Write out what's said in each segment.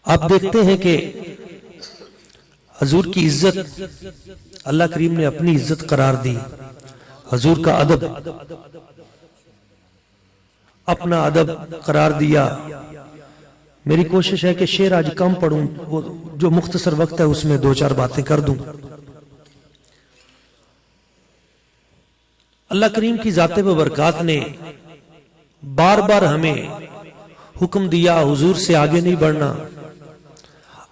आप देखते हैं कि हजूर की इज्जत अल्लाह करीम ने अपनी इज्जत करार दी। हजूर का अदब अपना अदब करार दिया। मेरी कोशिश है कि शेर आज कम पढ़ूं, वो जो मुख्तसर वक्त है उसमें दो चार बातें कर दूं। अल्लाह करीम की जाते व बरकात ने बार बार हमें हुक्म दिया हुजूर से आगे नहीं बढ़ना,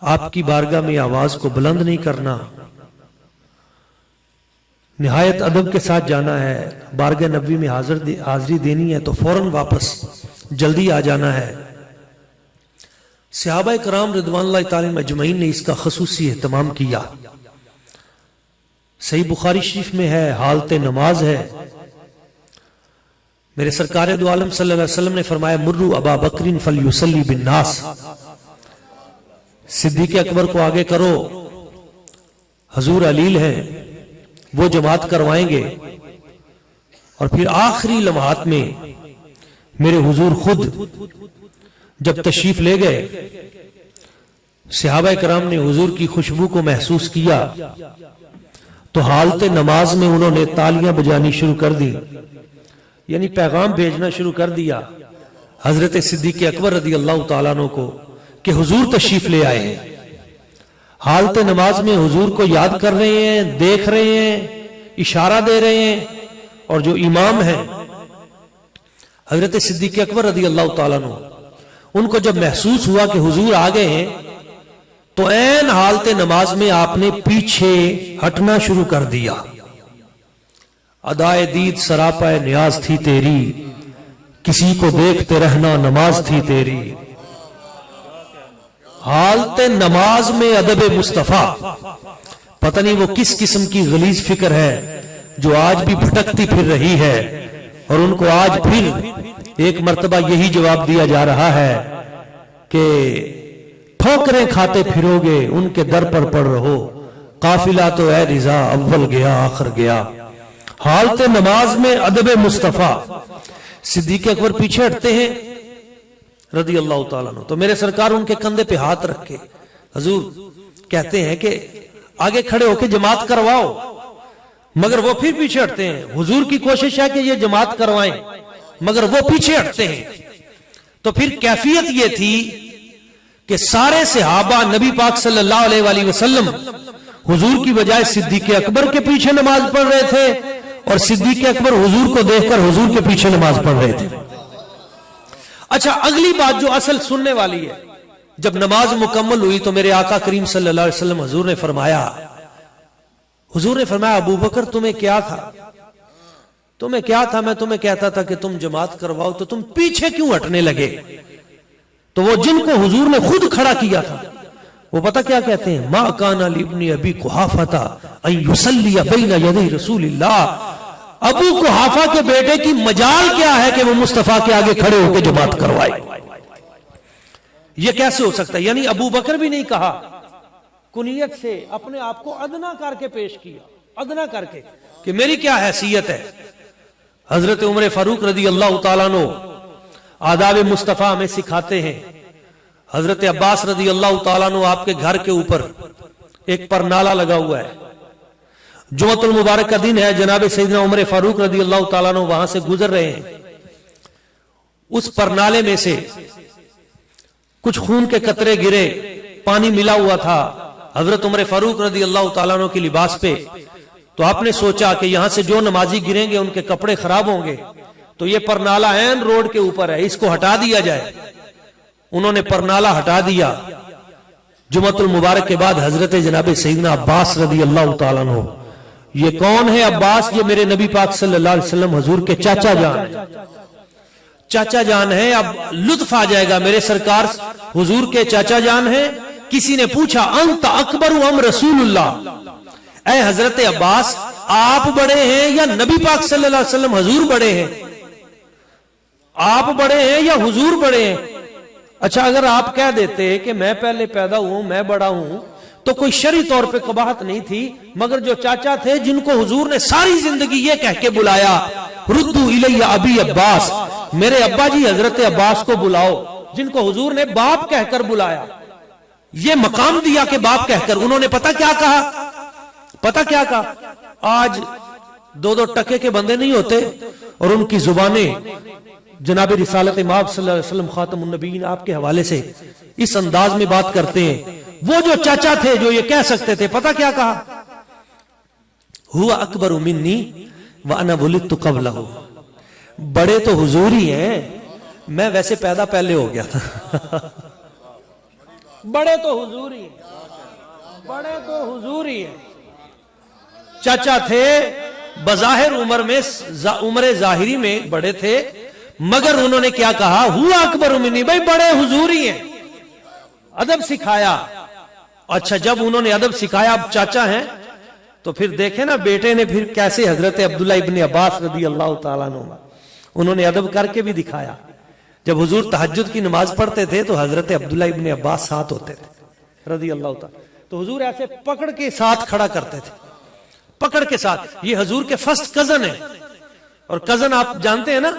आपकी बारगाह में आवाज को बुलंद नहीं करना, निहायत अदब के साथ जाना है। बारगाह नबी में हाजिरी देनी है तो फौरन वापस जल्दी आ जाना है। सहाबा कराम रिदवानुल्लाह ताला अजमईन ने इसका खसूसी एहतमाम किया। सही बुखारी शरीफ में है, हालत नमाज है। मेरे सरकार दो आलम सल्लल्लाहु अलैहि वसल्लम ने फरमाया मुर्रू अबा बकरिन फलयुसल्ली बिन्नास, सिद्दीक़ अकबर को आगे करो, हजूर अलील हैं, वो जमात करवाएंगे। और फिर आखिरी लम्हात में मेरे हुजूर खुद जब तशरीफ ले गए, सहाबा कराम ने हुजूर की खुशबू को महसूस किया तो हालत नमाज में उन्होंने तालियां बजानी शुरू कर दी, यानी पैगाम भेजना शुरू कर दिया हजरत सिद्दीक़ अकबर रज़ी अल्लाह तआला अन्हु को कि हुजूर तशरीफ ले आए हैं। हालत नमाज में हुजूर को याद कर रहे हैं, देख रहे हैं, इशारा दे रहे हैं। और जो इमाम है हजरत सिद्दीक़ अकबर रज़ी अल्लाह तआला अन्हु, उनको जब महसूस हुआ कि हुजूर आ गए हैं तो ऐन हालत नमाज में आपने पीछे हटना शुरू कर दिया। अदाए दीद सरापाए न्याज थी तेरी, किसी को देखते रहना नमाज थी तेरी। हालत नमाज में अदब मुस्तफा, पता नहीं वो किस किस्म की गलीज फिक्र है जो आज भी भटकती फिर रही है। और उनको आज फिर एक मर्तबा यही जवाब दिया जा रहा है कि ठोकरें खाते फिरोगे उनके दर पर पड़ रहो, काफिला तो ऐ रिजा अव्वल गया आखिर गया। हालत नमाज में अदब मुस्तफा, सिद्दीक़ अकबर पीछे हटते हैं रज़ी अल्लाह तआला अन्हु, तो मेरे सरकार उनके कंधे पे हाथ रख के हजूर कहते हैं कि आगे खड़े होके जमात करवाओ, मगर वो फिर पीछे हटते हैं। हुजूर की कोशिश है कि ये जमात करवाएं, मगर वो पीछे हटते हैं। तो फिर कैफियत ये थी कि सारे सहाबा नबी पाक सल्लल्लाहु अलैहि वसल्लम हुजूर की बजाय सिद्दीक़ अकबर के पीछे नमाज पढ़ रहे थे और सिद्दीक़ अकबर हुजूर को देखकर हुजूर के पीछे नमाज पढ़ रहे थे। अच्छा, अगली बात जो असल सुनने वाली है, जब नमाज मुकम्मल हुई तो मेरे आका करीम सल्लल्लाहु अलैहि वसल्लम हुजूर ने फरमाया अबू बकर तुम्हें क्या था, तुम्हें क्या था? मैं तुम्हें कहता था कि तुम जमात करवाओ तो तुम पीछे क्यों हटने लगे? तो वो जिनको हुजूर ने खुद खड़ा किया था वो पता क्या कहते हैं, मा काना लिब्नी अबी कुहाफा अन युसल्ली बैना यदै रसूलिल्लाह। अबू कुहाफा के बेटे की मजाल क्या है कि वो मुस्तफा के आगे खड़े होकर जमात करवाए? ये कैसे हो सकता है? यानी अबू बकर भी नहीं कहा, कुनियत से अपने आप को अदना करके पेश किया, अदना करके कि मेरी क्या हैसियत है। हजरत उमर फारूक रज़ी अल्लाह तआला अन्हु आदाब मुस्तफा में सिखाते हैं। हजरत अब्बास रज़ी अल्लाह तआला अन्हु आपके घर के ऊपर एक परनाला लगा हुआ है, जुमअतुल मुबारक का दिन है, जनाब सैयदना उमर फारूक रज़ी अल्लाह तआला अन्हु वहां से गुजर रहे हैं। उस परनाले में से कुछ खून के कतरे गिरे, पानी मिला हुआ था हजरत उमर फारूक रज़ी अल्लाह तआला अन्हु के लिबास पे। तो आपने सोचा कि यहां से जो नमाजी गिरेंगे उनके कपड़े खराब होंगे, तो ये परनाला ऐन रोड के ऊपर है, इसको हटा दिया जाए। उन्होंने परनाला हटा दिया। जुमअतुल मुबारक के बाद हजरत जनाब सैयदना अब्बास रज़ी अल्लाह तआला अन्हु, ये कौन है अब्बास? ये मेरे नबी पाक सल्लल्लाहु अलैहि वसल्लम हुजूर के चाचा जान है, चाचा जान है। अब लुत्फ आ जाएगा, मेरे सरकार हुजूर के चाचा जान है। किसी ने पूछा अंत अकबर अम रसूलुल्लाह, ऐ हजरत अब्बास आप बड़े हैं या नबी पाक सल्लल्लाहु अलैहि वसल्लम हुजूर बड़े हैं? आप बड़े हैं या हुजूर बड़े हैं? अच्छा, अगर आप कह देते कि मैं पहले पैदा हुआ, मैं बड़ा हूं, तो कोई शरई तौर पे कबाहत नहीं थी। मगर जो चाचा थे जिनको हुजूर ने सारी जिंदगी ये कह के बुलाया रुद्दू इलैया अबी अब्बास, मेरे अब्बा जी हजरत अब्बास को बुलाओ, जिनको हुजूर ने बाप कहकर बुलाया। ये मकाम दिया कि बाप कहकर। उन्होंने पता क्या कहा, पता क्या कहा, आज 2-2 टके के बंदे नहीं होते और उनकी जुबानें जनाब रिसालत माब सल्लल्लाहु अलैहि वसल्लम खातमुन नबीयीन आपके हवाले से इस अंदाज में बात करते हैं। वो जो चाचा थे जो ये कह सकते थे, पता क्या कहा, हुआ अकबर मिन्नी व अना वुलिदतु क़ब्लहु, बड़े तो हुजूर ही हैं, मैं वैसे पैदा पहले हो गया था। बड़े तो हुजूर ही हैं, बड़े तो हुजूर ही हैं। चाचा थे बज़ाहिर उम्र में, उम्र जाहिरी में बड़े थे, मगर उन्होंने क्या कहा, हुआ अकबर मिन्नी, भाई बड़े हुजूर ही हैं। अदब सिखाया। अच्छा, जब उन्होंने अदब सिखाया, अब चाचा हैं, तो फिर देखे ना बेटे ने फिर कैसे हजरत अब्दुल्ला इब्न अब्बास रदी अल्लाह तआला अन्हु, उन्होंने अदब करके भी दिखाया। जब हुजूर तहज्जुद की नमाज पढ़ते थे तो हजरत अब्दुल्ला इब्न अब्बास साथ होते थे रदी अल्लाह तआला, तो हुजूर ऐसे पकड़ के साथ खड़ा करते थे, पकड़ के साथ। ये हुजूर के फर्स्ट कजन है, और कजन आप जानते हैं ना,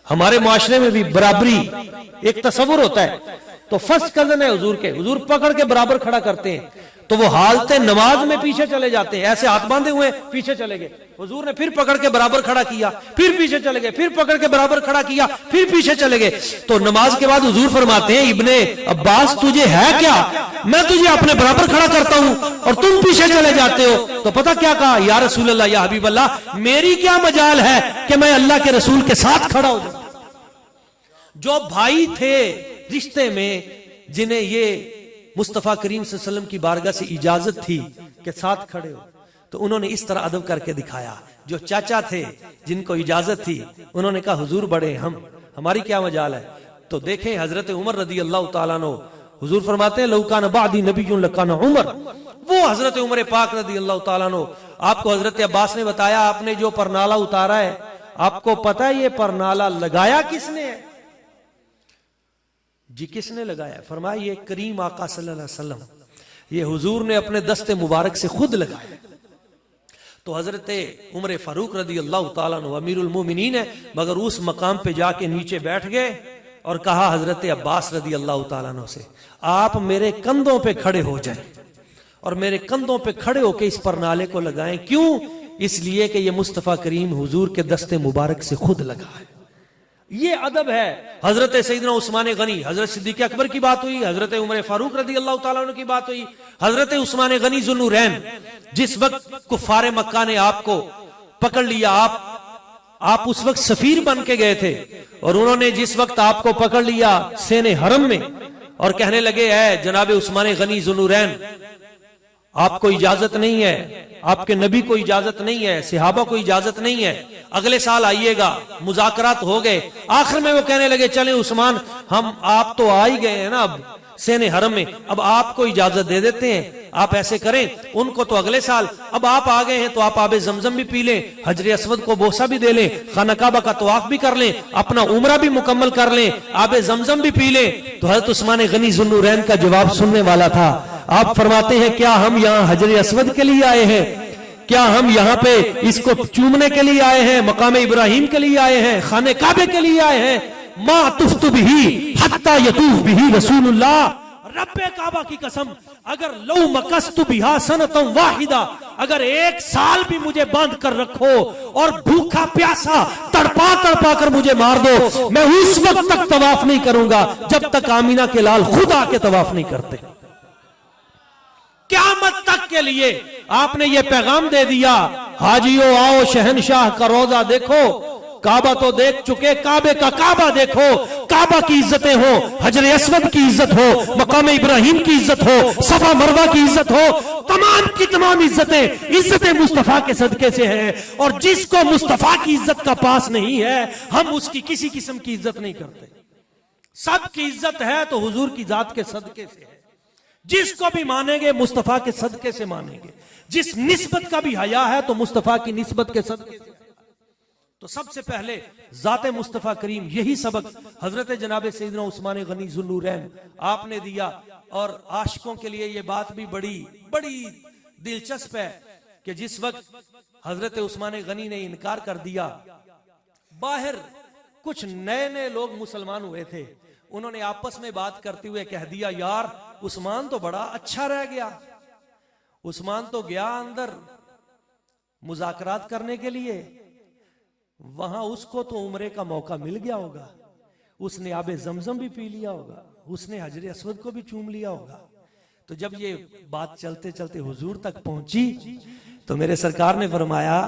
हमारे मुआशरे में भी बराबरी एक तस्वुर होता है, तो फर्स्ट कजन है हुजूर के। हुजूर पकड़ के बराबर खड़ा करते हैं, तो वो हालते नमाज में पीछे चले जाते हैं, ऐसे हाथ बांधे हुए पीछे चले गए। हुजूर ने फिर पकड़ के बराबर खड़ा किया, फिर पीछे चले गए, फिर पकड़ के बराबर खड़ा किया, फिर पीछे चले गए। तो नमाज के बाद हुजूर फरमाते हैं, इब्ने अब्बास तुझे है क्या, मैं तुझे अपने बराबर खड़ा करता हूं और तुम पीछे चले जाते हो। तो पता क्या कहा, या रसूल अल्लाह, या हबीब अल्लाह, मेरी क्या मजाल है कि मैं अल्लाह के रसूल के साथ खड़ा हो जाऊं। जो भाई थे रिश्ते में, जिन्हें ये मुस्तफा करीम सल्लल्लाहु अलैहि वसल्लम की बारगाह से इजाजत थी कि साथ खड़े हो, तो उन्होंने इस तरह अदब करके दिखाया। जो चाचा थे जिनको इजाजत थी, उन्होंने कहा हुजूर बड़े, हमारी क्या मजाल है। तो देखें हजरत उमर रदी अल्लाह तआला अन्हु, हुजूर फरमाते हैं, लौ कान बादी नबियुन लकान उमर, वो हजरत उमर पाक रदी अल्लाह तआला अन्हु। आपको हजरत अब्बास ने बताया, आपने जो परनाला उतारा है, आपको पता है ये परनाला लगाया किसने है जी, किसने लगाया? फरमाया ये करीम आका सल्लल्लाहु अलैहि वसल्लम, ये हुजूर ने अपने दस्ते मुबारक से खुद लगाया। तो हजरत उमर फारूक रदी अल्लाह तआला अन्हु अमीरुल मोमिनीन है, मगर उस मकाम पे जाके नीचे बैठ गए और कहा हजरत अब्बास रदी अल्लाह तआला अन्हु से, आप मेरे कंधों पे खड़े हो जाएं और मेरे कंधों पे खड़े होकर इस परनाले को लगाएं। क्यों? इसलिए कि ये मुस्तफ़ा करीम हुजूर के दस्ते मुबारक से खुद लगा है। ये अदब है। हजरत सैयदना उस्मान गनी, हजरत सिद्दीक अकबर की बात हुई, हजरत उमर फारूक रदी अल्लाह तआला अन्हु की बात हुई, हजरत उस्मान गनी ज़ुन्नुरैन, जिस वक्त कुफारे मक्का ने आपको पकड़ लिया, आप उस वक्त सफीर बन के गए थे, और उन्होंने जिस वक्त आपको पकड़ लिया सेने हरम में और कहने लगे, है जनाब उस्मान गनी ज़ुन्नुरैन, आपको इजाजत नहीं है, आपके नबी को इजाजत नहीं है, सहाबा को इजाजत नहीं है, अगले साल आइएगा। मुज़ाकरात हो गए, आखिर में वो कहने लगे, चले उस्मान, हम आप तो आ ही गए हैं ना अब सेने हरम में, अब आपको इजाजत दे देते हैं, आप ऐसे करें, उनको तो अगले साल, अब आप आ गए हैं तो आप आबे जमजम भी पी लें, हजर अस्वद को बोसा भी दे लें, खाना काबा का तवाफ भी कर लें, अपना उम्रा भी मुकम्मल कर लें, आबे जमजम भी पी लें। तो हजरत उस्मान गनी ज़ुन्नुरैन का जवाब सुनने वाला था। आप फरमाते हैं, क्या हम यहाँ हजर अस्वद के लिए आए हैं? क्या हम यहाँ पे इसको चूमने के लिए आए हैं? मकाम इब्राहिम के लिए आए हैं? खाने काबे के लिए आए हैं? मा तुफ्तु बिही हत्ता यतूफ बिही रसूलुल्लाह, रब्बे काबा की कसम, अगर लौ मकस्तु बिहा सनतम वाहिदा, अगर 1 साल भी मुझे बांध कर रखो और भूखा प्यासा तड़पा तड़पा कर मुझे मार दो, मैं उस वक्त तक तवाफ नहीं करूंगा जब तक आमीना के लाल खुद आके तवाफ नहीं करते। क़यामत तक के लिए आपने ये पैगाम दे दिया, हाजियो आओ शहनशाह का रोजा देखो, काबा तो देख चुके, काबे का काबा देखो, काबा की इज्जतें हो, हजर अस्वद की इज्जत हो, मकाम इब्राहिम की इज्जत हो, सफा मरवा की इज्जत हो, तमाम की तमाम इज्जतें मुस्तफा के सदके से हैं। और जिसको मुस्तफा की इज्जत का पास नहीं है, हम उसकी किसी किस्म की इज्जत नहीं करते। सबकी इज्जत है तो हुजूर की जात के सदके से है। जिसको भी मानेंगे मुस्तफा के सदके से मानेंगे, जिस निस्बत का भी हया है तो मुस्तफा की निस्बत के सदके से। तो सबसे पहले जाते मुस्तफा करीम, यही सबक हजरत जनाब सैयदना उस्मान गनी ज़ुन्नुरैन आपने दिया। और आशिकों के लिए ये बात भी बड़ी दिलचस्प है कि जिस वक्त हजरत उस्मान गनी ने इनकार कर दिया, बाहर कुछ नए नए लोग मुसलमान हुए थे, उन्होंने आपस में बात करते हुए कह दिया, यार उस्मान तो बड़ा अच्छा रह गया, उस्मान तो गया अंदर मुज़ाकरात करने के लिए, वहां उसको तो उम्रे का मौका मिल गया होगा, उसने आबे जमजम भी पी लिया होगा, उसने हजरे अस्वद को भी चूम लिया होगा। तो जब ये बात चलते चलते हुजूर तक पहुंची तो मेरे सरकार ने फरमाया,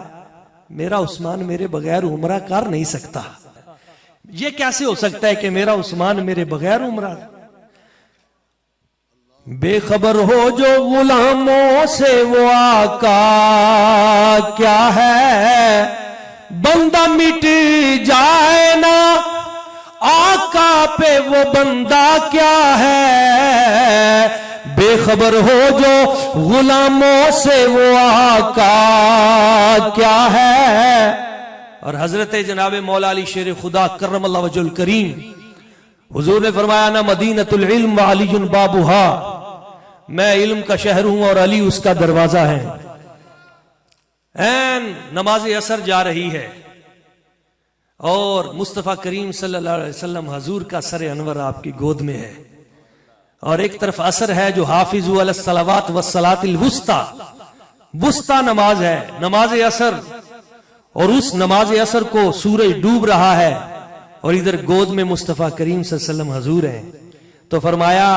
मेरा उस्मान मेरे बगैर उम्रा कर नहीं सकता। ये कैसे हो सकता है कि मेरा उस्मान मेरे बगैर उम्रा? बेखबर हो जो गुलामों से वो आका क्या है, बंदा मिट जाए ना आका पे वो बंदा क्या है। बेखबर हो जो गुलामों से वो आका क्या है। और हजरत जनाब मौला अली शेर खुदा करमल्लाहु वजहुल करीम हुजूर ने फरमाया, ना मदीनतुल इल्म व अलीयुन बाबुहा, मैं इल्म का शहर हूं और अली उसका दरवाजा है। ऐन नमाज असर जा रही है और मुस्तफा करीम सल्लल्लाहु अलैहि वसल्लम हजूर का सर अनवर आपकी गोद में है, और एक तरफ असर है जो हाफिजु अलस सलावात व सलातिल वुस्ता, वुस्ता नमाज है, नमाज असर, और उस नमाज असर को सूरज डूब रहा है और इधर गोद में मुस्तफा करीम सल्लल्लाहु अलैहि वसल्लम हजूर हैं। तो फरमाया,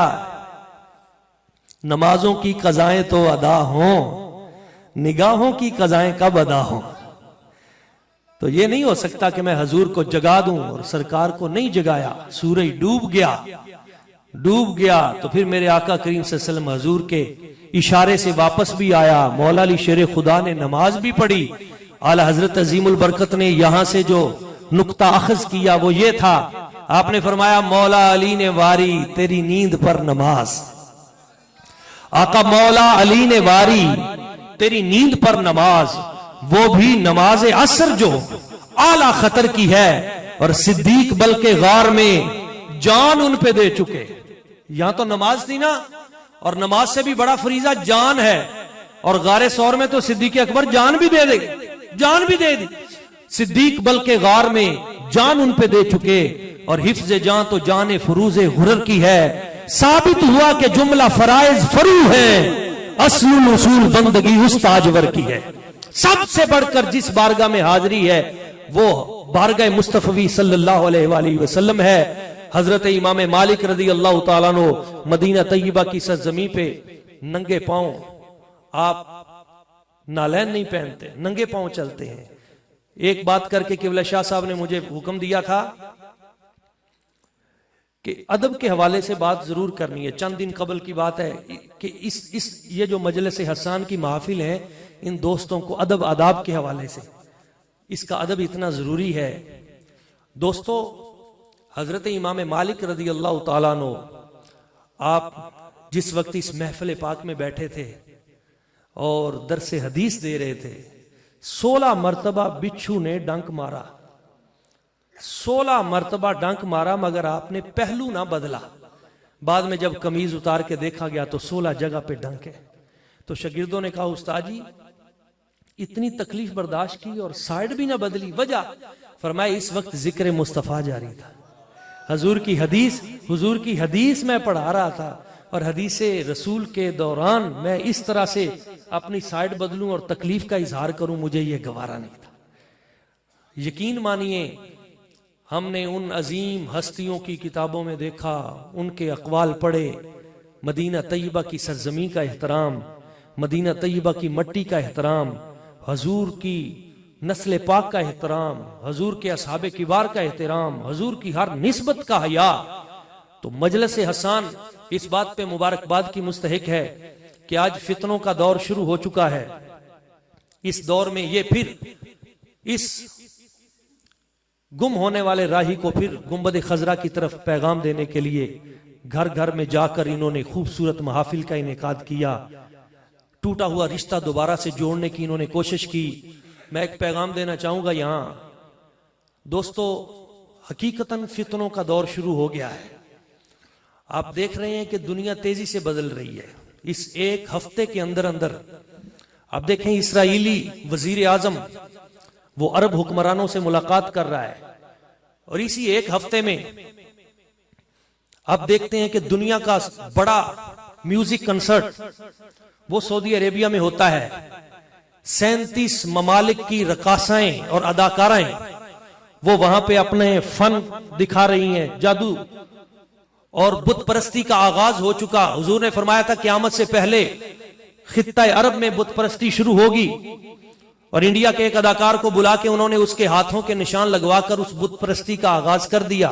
नमाजों की कज़ाएं तो अदा हों, निगाहों की कज़ाएं कब अदा हों। तो ये नहीं हो सकता कि मैं हजूर को जगा दूं और सरकार को नहीं जगाया, सूरज डूब गया तो फिर मेरे आका करीम सल्लल्लाहु अलैहि वसल्लम हजूर के इशारे से वापस भी आया। मौला अली शेर खुदा ने नमाज भी पढ़ी। आला हजरत अजीमुल बरकत ने यहां से जो नुक्ता अखज किया वो ये था, आपने फरमाया, मौला अली ने वारी तेरी नींद पर नमाज। आका मौला अली ने वारी तेरी नींद पर नमाज, वो भी नमाज असर जो आला खतर की है, और सिद्दीक बल्कि गार में जान उन पे दे चुके। यहां तो नमाज थी ना, और नमाज से भी बड़ा फरीजा जान है, और गारे सौर में तो सिद्दीक अकबर जान भी दे दी। सिद्दीक बल्कि गार में जान उन पे दे चुके, और हिफ्ज जान तो जान फरूज़े गुरर की है। साबित हुआ कि जुमला फराइज फरू है, अस्लुल उसूल बंदगी उस ताजवर की है। सबसे बढ़कर जिस बारगाह में हाजिरी है वो बारगाह मुस्तफवी सल्लल्लाहु अलैहि वसल्लम है। हजरत इमाम मालिक रज़ी अल्लाह तआला अन्हु मदीना तैयबा की सरजमी पे नंगे पांव, आप नालैन नहीं पहनते, नंगे पांव चलते हैं। एक बात करके किबला शाह साहब ने मुझे हुक्म दिया था कि अदब के हवाले से बात जरूर करनी है। चंद दिन कबल की बात है कि ये जो मजलिस हसन की महफिल है, इन दोस्तों को अदब आदाब के हवाले से इसका अदब इतना जरूरी है। दोस्तों, हजरत इमाम मालिक रज़ी अल्लाह तआला अन्हु, आप जिस वक्त इस महफिल पाक में बैठे थे और दरसे हदीस दे रहे थे, 16 मरतबा बिच्छू ने डंक मारा, 16 मरतबा डंक मारा, मगर आपने पहलू ना बदला। बाद में जब कमीज उतार के देखा गया तो 16 जगह पे डंक है। तो शागिर्दों ने कहा, उस्ताद जी इतनी तकलीफ बर्दाश्त की और साइड भी ना बदली, वजह? फरमाया, इस वक्त जिक्र मुस्तफा जारी था, हुजूर की हदीस मैं पढ़ा रहा था, और हदीस रसूल के दौरान मैं इस तरह से अपनी साइड बदलूं और तकलीफ का इजहार करूं, मुझे यह गवारा नहीं था। यकीन मानिए, हमने उन अजीम हस्तियों की किताबों में देखा, उनके अकवाल पढ़े, मदीना तैयबा की सरजमी का एहतराम, मदीना तैयबा की मट्टी का एहतराम, हजूर की नस्ल पाक का एहतराम, हजूर के असहाबे किबार का एहतराम, हजूर की हर निस्बत का हया। तो मजलिस हसन इस बात पे मुबारकबाद की मुस्तहिक है कि आज फितनों का दौर शुरू हो चुका है। इस दौर में ये फिर इस गुम होने वाले राही को फिर गुंबद खजरा की तरफ पैगाम देने के लिए घर घर में जाकर इन्होंने खूबसूरत महफिल का इनेकाद किया। टूटा हुआ रिश्ता दोबारा से जोड़ने की इन्होंने कोशिश की। मैं एक पैगाम देना चाहूंगा यहां, दोस्तों, हकीकतन फितनों का दौर शुरू हो गया है। आप देख रहे हैं कि दुनिया तेजी से बदल रही है। इस एक हफ्ते के अंदर अंदर आप देखें, इसराइली वजीर आजम वो अरब हुक्मरानों से मुलाकात कर रहा है, और इसी एक हफ्ते में अब देखते हैं कि दुनिया का बड़ा म्यूजिक कंसर्ट वो सऊदी अरेबिया में होता है। 37 ममालिक की रकासाएं और अदाकाराएं वो वहां पे अपने फन दिखा रही हैं, जादू और बुत परस्ती का आगाज हो चुका। हुजूर ने फरमाया था क़यामत से पहले खित्ता अरब में बुत परस्ती शुरू होगी, और इंडिया के एक अदाकार को बुला के उन्होंने उसके हाथों के निशान लगवाकर उस बुत परस्ती का आगाज कर दिया।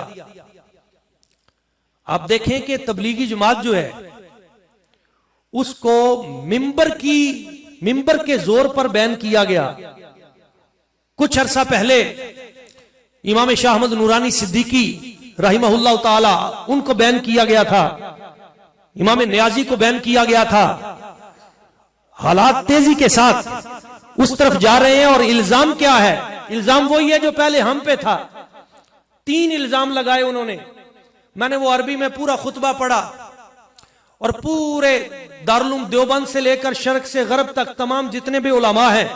आप देखें कि तबलीगी जमात जो है उसको मिंबर के जोर पर बैन किया गया। कुछ अरसा पहले इमाम शाह अहमद नूरानी सिद्दीकी रहिमहुल्लाह ताला उनको बैन किया गया था, इमाम नियाजी को बैन किया गया था। हालात तेजी के साथ उस तरफ जा रहे हैं, और इल्जाम क्या है? इल्जाम वही है जो पहले हम पे था। 3 इल्जाम लगाए उन्होंने। मैंने वो अरबी में पूरा खुतबा पढ़ा और पूरे दारुल देवबंद से लेकर शर्क से गरब तक तमाम जितने भी उलमा हैं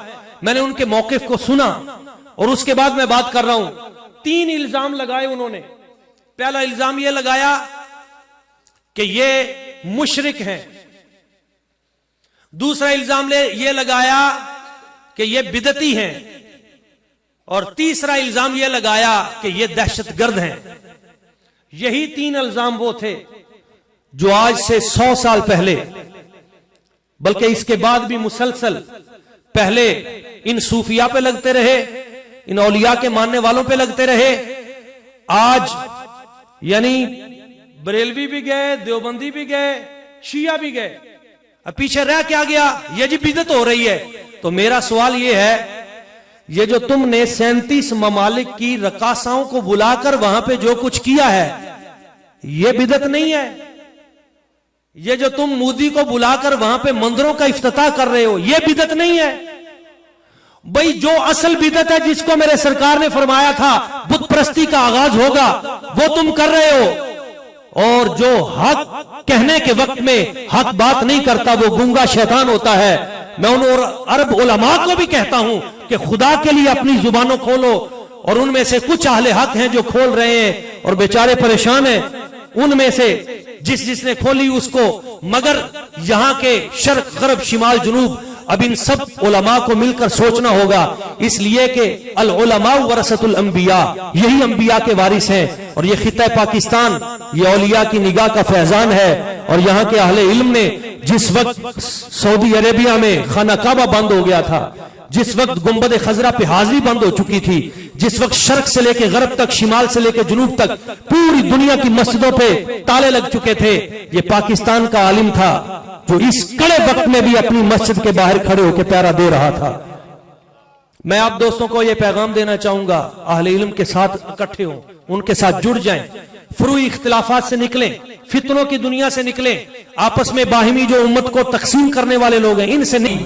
मैंने उनके मौकिफ को सुना, और उसके बाद मैं बात कर रहा हूं। 3 इल्जाम लगाए उन्होंने। पहला इल्जाम यह लगाया कि ये मुशरिक हैं। दूसरा इल्जाम यह लगाया कि ये बिदती हैं, और तीसरा इल्जाम यह लगाया कि ये दहशतगर्द हैं। यही 3 इल्जाम वो थे जो आज से 100 साल पहले, बल्कि इसके बाद भी मुसलसल पहले इन सूफिया पे लगते रहे, इन औलिया के मानने वालों पे लगते रहे। आज यानी बरेलवी भी गए, देवबंदी भी गए, शिया भी गए। अब पीछे रह क्या गया? ये जी बिदत हो रही है। तो मेरा सवाल ये है, ये जो तुमने 37 ममालिक की रकासाओं को बुलाकर वहां पे जो कुछ किया है, ये बिदत नहीं है? ये जो तुम मोदी को बुलाकर वहां पे मंदिरों का इफ्तिताह कर रहे हो, ये बिदत नहीं है? भाई जो असल बिदत है, जिसको मेरे सरकार ने फरमाया था बुत परस्ती का आगाज होगा, वो तुम कर रहे हो। और जो हक कहने के वक्त में हक बात नहीं करता वो गूंगा शैतान होता है। मैं उन अरब उलमा को भी कहता हूं कि खुदा के लिए अपनी जुबानों खोलो, और उनमें से कुछ अहले हक हैं जो खोल रहे हैं और बेचारे परेशान हैं। उनमें से जिसने खोली उसको, मगर यहां के शर्क गरब शिमाल जुनूब, अब इन सब उलमा को मिलकर सोचना होगा, इसलिए कि अल उलमा वरसतुल अंबिया, यही अंबिया के वारिस हैं। और ये खित्ता पाकिस्तान ये औलिया की निगाह का फैजान है। और यहाँ के अहले इल्म ने जिस वक्त सऊदी अरेबिया में खाना काबा बंद हो गया था, जिस वक्त गुंबद खजरा पे हाजिरी बंद हो चुकी थी, जिस वक्त शर्क से लेके गरब तक, शिमाल से लेके जुनूब तक पूरी दुनिया की मस्जिदों पे ताले लग चुके थे, ये पाकिस्तान का आलिम था जो इस कड़े वक्त में भी अपनी मस्जिद के बाहर खड़े होकर पहरा दे रहा था। मैं आप दोस्तों को यह पैगाम देना चाहूंगा, अहले इल्म के साथ इकट्ठे हों, उनके साथ जुड़ जाएं, फुरूई इख्तिलाफात से निकलें, फितनों की दुनिया से निकलें। आपस में बाहिमी जो उम्मत को तकसीम करने वाले लोग हैं, इनसे नहीं।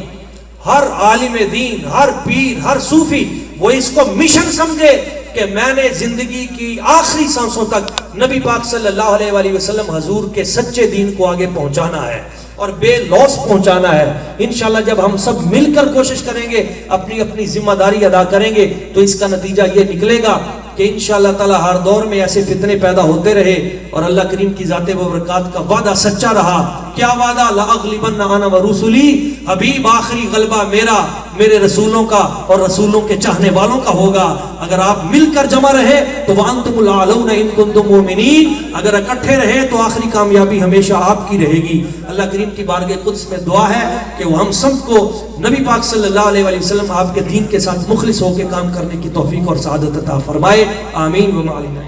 हर आलिम दीन, हर पीर, हर सूफी वो इसको मिशन समझे कि मैंने जिंदगी की आखिरी सांसों तक नबी पाक सल्लल्लाहु अलैहि वसल्लम हुजूर के सच्चे दीन को आगे पहुंचाना है और बेलौस पहुंचाना है। इंशाल्लाह जब हम सब मिलकर कोशिश करेंगे, अपनी अपनी जिम्मेदारी अदा करेंगे, तो इसका नतीजा ये निकलेगा कि इंशाअल्लाह ताला हर दौर में ऐसे फितने पैदा होते रहे और अल्लाह करीम की जाते व बरकात का वादा सच्चा रहा। क्या वादा? लअग़लिबन्ना अना व रुसुली, हबीब आखिरी गलबा मेरा, मेरे रसूलों का और रसूलों के चाहने वालों का होगा। अगर आप मिलकर जमा रहे तो वअंतुमुल आलौना इन कुंतुम मुमिनीन, अगर इकट्ठे रहे तो आखिरी कामयाबी हमेशा आपकी रहेगी। अल्लाह करीम की बारगाह कुद्स में दुआ है कि वो हम सबको नबी पाक सल्लल्लाहु अलैहि वसल्लम आपके दीन के साथ मुखलिस होकर काम करने की तौफीक और सआदत अता फरमाए। आमीन व मालिना।